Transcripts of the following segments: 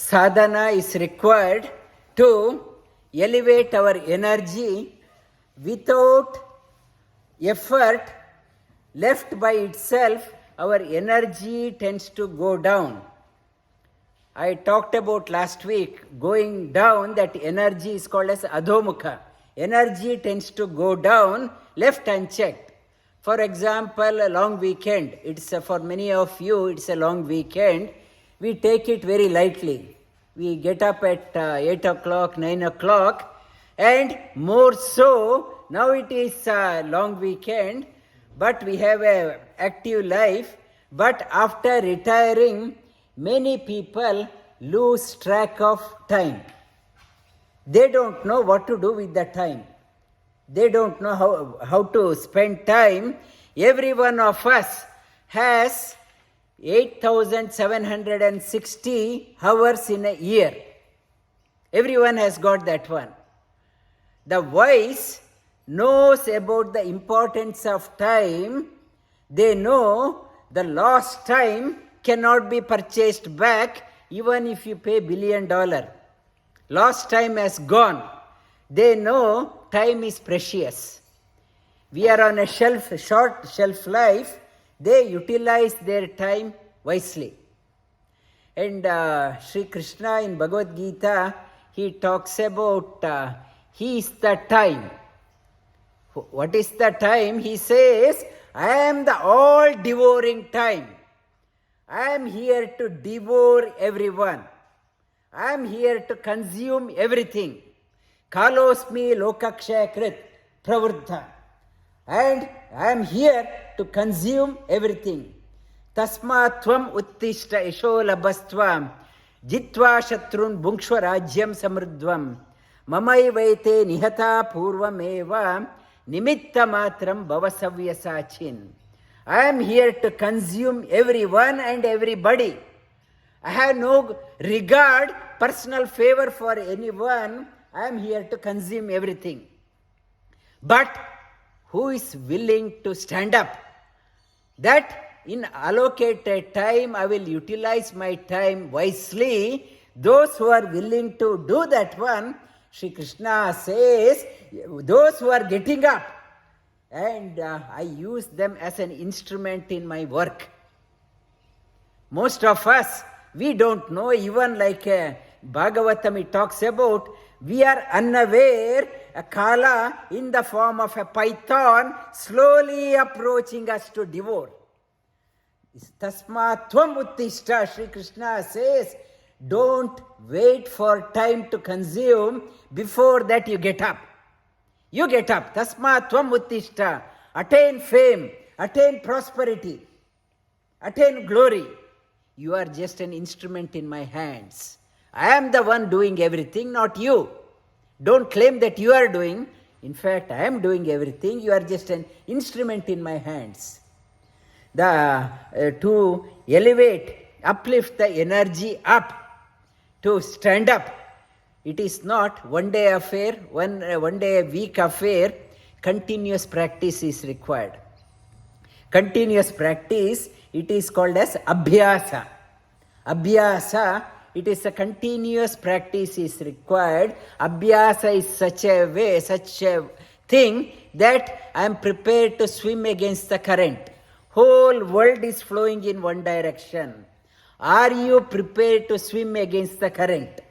sadhana is required to elevate our energy. Without effort left by itself, our energy tends to go down. I talked about last week, going down, that energy is called as adhomukha. Energy tends to go down, left unchecked. For example, a long weekend. It's for many of you, it's a long weekend. We take it very lightly. We get up at 8 o'clock, 9 o'clock, and more so, now it is a long weekend, but we have an active life. But after retiring, many people lose track of time. They don't know what to do with the time. They don't know how to spend time. Every one of us has 8,760 hours in a year. Everyone has got that one. The wise knows about the importance of time. They know the lost time cannot be purchased back even if you pay $1 billion. Lost time has gone. They know time is precious. We are on a short shelf life. They utilize their time wisely. And Shri Krishna in Bhagavad Geeta, he talks about he is the time. What is the time? He says, I am the all-devouring time. I am here to devour everyone. I am here to consume everything. Kalosmi loka-kshaya-krit, pravriddha. And I am here to consume everything. Tasma tvam uttishta isho labhastvam jitva shatrun bhungshva rajyam samruddhvam mamaivaite nihata purvameva nimitta matram bhavasavyasachin. I am here to consume everyone and everybody. I have no regard, personal favor for anyone. I am here to consume everything. But who is willing to stand up? That in allocated time, I will utilize my time wisely. Those who are willing to do that one, Shri Krishna says, those who are getting up, and I use them as an instrument in my work. Most of us, we don't know, even like Bhagavatam, it talks about, we are unaware, a kala in the form of a python slowly approaching us to devour. Tasma tvam uttishta, Shri Krishna says, don't wait for time to consume, before that you get up. You get up, tasma tvam uttishta, attain fame, attain prosperity, attain glory. You are just an instrument in my hands. I am the one doing everything, not you. Don't claim that you are doing. In fact, I am doing everything. You are just an instrument in my hands. To elevate, uplift the energy up, to stand up. It is not one day affair, one day a week affair. Continuous practice is required. Continuous practice, it is called as Abyasa. Abyasa, it is a continuous practice is required. Abyasa is such a thing that I am prepared to swim against the current. Whole world is flowing in one direction. Are you prepared to swim against the current?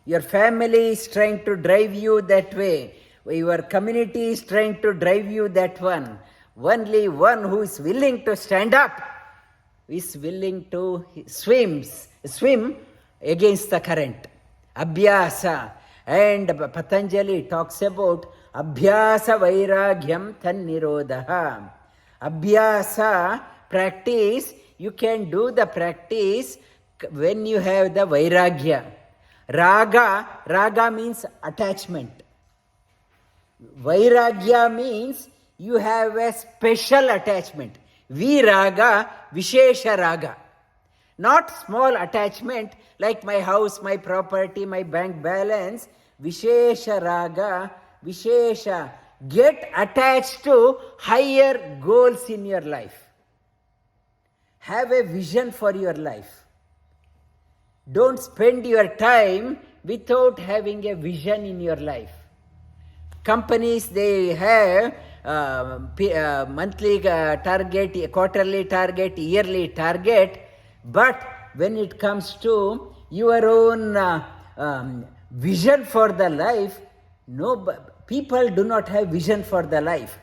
Your family is trying to drive you that way. Your community is trying to drive you that one. Only one who is willing to stand up is willing to swim against the current. Abyasa. And Patanjali talks about Abyasa Vairagyam Tannirodha. Abyasa, practice, you can do the practice when you have the Vairagya. Raga means attachment. Vairagya means you have a special attachment. Viraga, Vishesha Raga. Not small attachment like my house, my property, my bank balance. Vishesha Raga, Vishesha. Get attached to higher goals in your life. Have a vision for your life. Don't spend your time without having a vision in your life. Companies, they have monthly target, quarterly target, yearly target, but when it comes to your own vision for the life, people do not have vision for the life.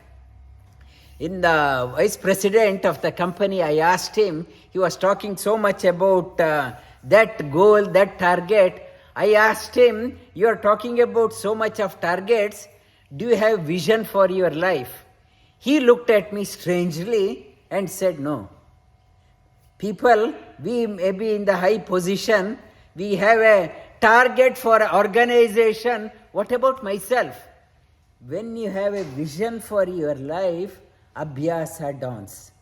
In the vice president of the company, I asked him, he was talking so much about that goal, that target. I asked him, you are talking about so much of targets, do you have vision for your life? He looked at me strangely and said, no. People, we may be in the high position, we have a target for an organization. What about myself? When you have a vision for your life, Abyasa dawns.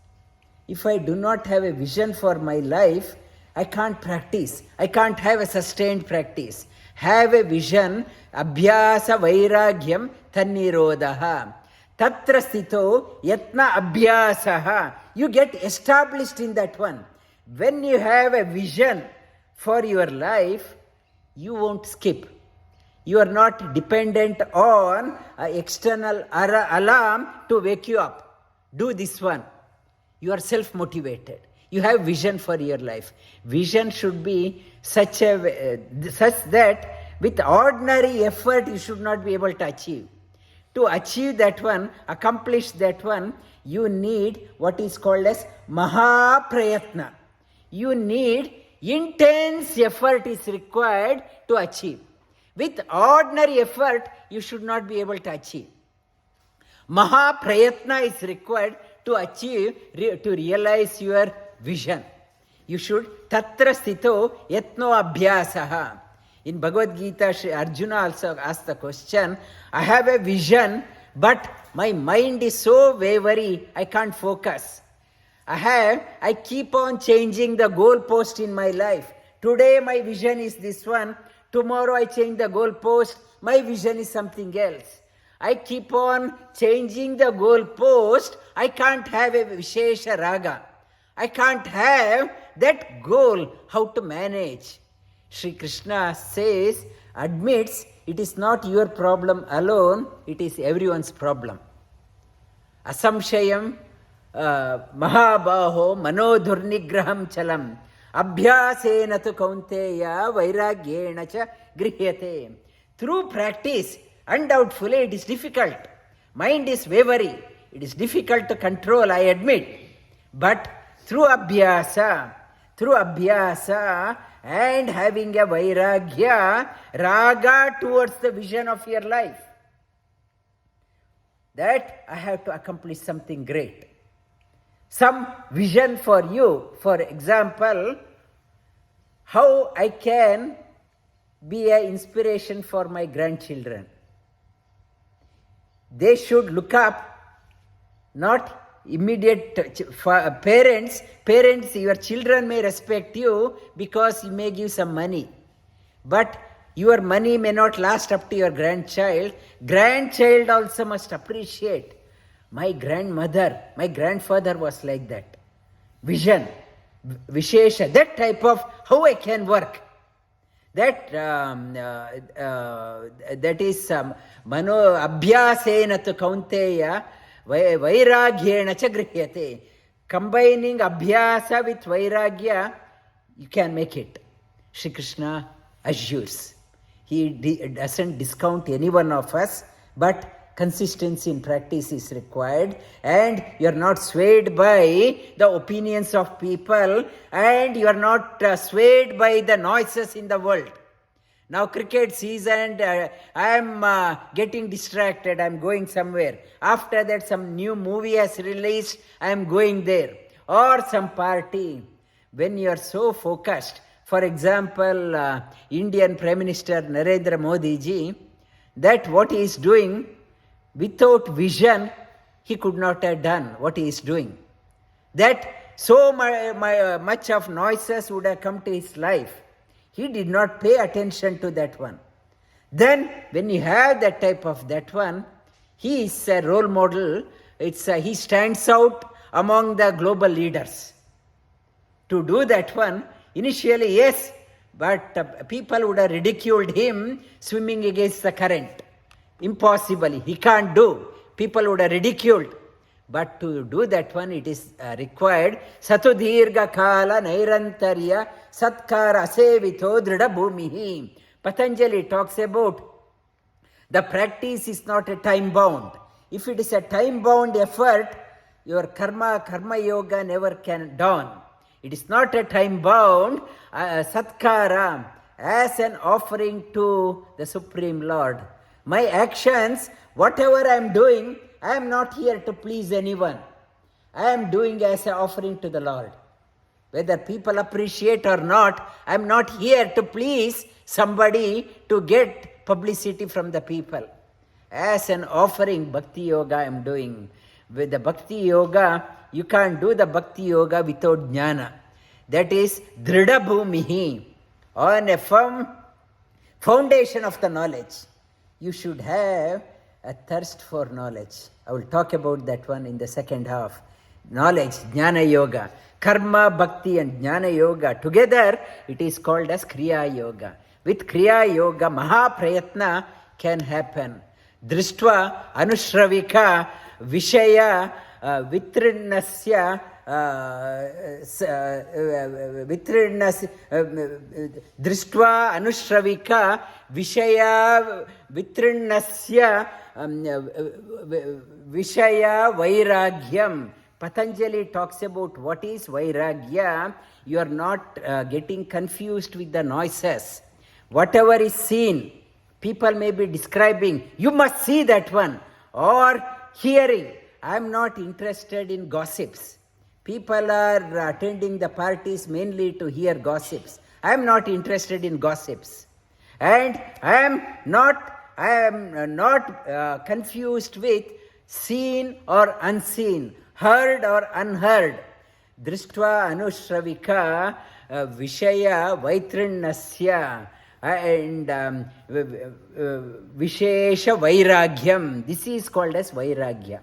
If I do not have a vision for my life, I can't practice. I can't have a sustained practice. Have a vision, Abyasa Vairagyam Tannirodaha. Tatra sthito yatna abhyasaha. You get established in that one. When you have a vision for your life, you won't skip. You are not dependent on an external alarm to wake you up. Do this one. You are self-motivated. You have vision for your life. Vision should be such that with ordinary effort you should not be able to achieve. To achieve that one, accomplish that one, you need what is called as mahaprayatna. You need intense effort is required to achieve. With ordinary effort, you should not be able to achieve. Mahaprayatna is required to achieve, to realize your vision. You should tatra sthito yatno abhyasaha. In Bhagavad Geeta, Shri Arjuna also asked the question, I have a vision, but my mind is so wavery, I can't focus. I keep on changing the goalpost in my life. Today my vision is this one, tomorrow I change the goalpost, my vision is something else. I keep on changing the goalpost, I can't have a Vishesha Raga. I can't have that goal, how to manage. Shri Krishna admits, it is not your problem alone, it is everyone's problem. Asamshayam mahabaho manodhurnigraham chalam abhyasena tu kaunteya vairagyena cha grihyate. Through practice, undoubtedly it is difficult. Mind is wavering. It is difficult to control, I admit. But through abhyasa and having a vairagya, raga towards the vision of your life, that I have to accomplish something great. Some vision for you, for example, how I can be an inspiration for my grandchildren. They should look up, not immediate parents, your children may respect you because you may give some money. But your money may not last up to your grandchild. Grandchild also must appreciate. My grandmother, my grandfather was like that. Vision, Vishesha, that type of how I can work. That is mano abhyasena tu kaunteya vairagyena cha grihyate. Combining abhyasa with vairagya, you can make it. Shri Krishna assures. He doesn't discount any one of us, but consistency in practice is required, and you are not swayed by the opinions of people, and you are not swayed by the noises in the world. Now cricket season, I am getting distracted, I am going somewhere. After that some new movie has released, I am going there. Or some party. When you are so focused, for example, Indian Prime Minister Narendra Modi ji, that what he is doing, without vision, he could not have done what he is doing. That so much of noises would have come to his life. He did not pay attention to that one. Then, when you have that type of that one, he is a role model. He stands out among the global leaders. To do that one, initially, yes, But people would have ridiculed him swimming against the current. Impossible, he can't do. People would have ridiculed. But to do that one, it is required satudhirga kala nairantarya satkara asevito drida bhumihi. Patanjali talks about the practice is not a time bound. If it is a time bound effort, your karma yoga never can dawn. It is not a time bound. Satkara, as an offering to the Supreme Lord. My actions, whatever I am doing, I am not here to please anyone. I am doing as an offering to the Lord. Whether people appreciate or not, I am not here to please somebody to get publicity from the people. As an offering, Bhakti Yoga I am doing. With the Bhakti Yoga, you can't do the Bhakti Yoga without Jnana. That is Drida Bhumihi. On a firm foundation of the knowledge. You should have a thirst for knowledge. I will talk about that one in the second half. Knowledge, Jnana Yoga. Karma, Bhakti and Jnana Yoga. Together, it is called as Kriya Yoga. With Kriya Yoga, Mahaprayatna can happen. Drishtva, Anushravika, Vishaya, Vitrinnasya, Drishtva, Anushravika, Vishaya, Vitrinnasya, Vishaya, Vairagyam. Patanjali talks about what is Vairagya. You are not getting confused with the noises. Whatever is seen, people may be describing, you must see that one. Or hearing, I am not interested in gossips. People are attending the parties mainly to hear gossips. I am not interested in gossips. And I am not confused with seen or unseen, heard or unheard. Drishtva anushravika vishaya vaitrinnasya and vishesha vairagyam. This is called as vairagya.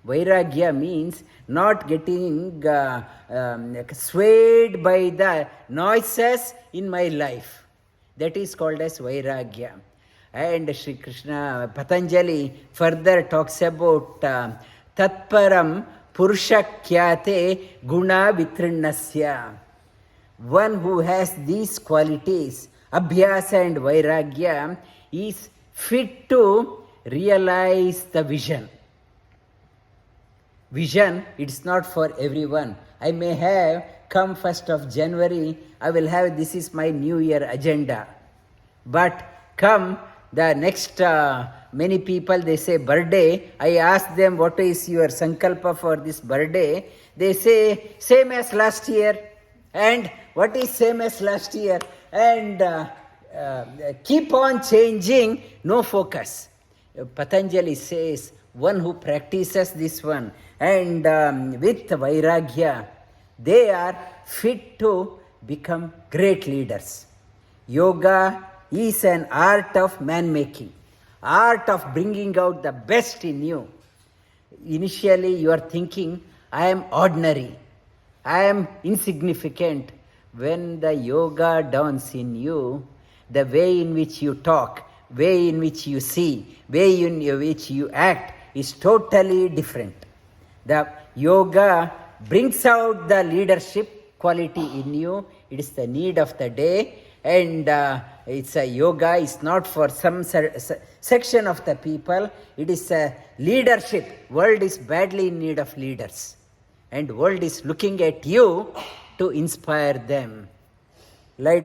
Vairagya means not getting swayed by the noises in my life. That is called as vairagya. And Shri Krishna, Patanjali further talks about tatparam purushakyate guna vitrinnasya. One who has these qualities, Abyasa and Vairagya, is fit to realize the vision. Vision, it's not for everyone. I may have come 1st of January, I will have this is my New Year agenda. But come the next, many people they say birthday, I ask them what is your sankalpa for this birthday. They say same as last year. And what is same as last year? And keep on changing, no focus. Patanjali says, one who practices this one and with Vairagya, they are fit to become great leaders. Yoga is an art of man-making, art of bringing out the best in you. Initially you are thinking, I am ordinary, I am insignificant. When the yoga dawns in you, the way in which you talk, way in which you see, way in which you act is totally different. The yoga brings out the leadership quality in you. It is the need of the day, and it's a yoga is not for some section of the people. It is a leadership. World is badly in need of leaders, and world is looking at you to inspire them. Light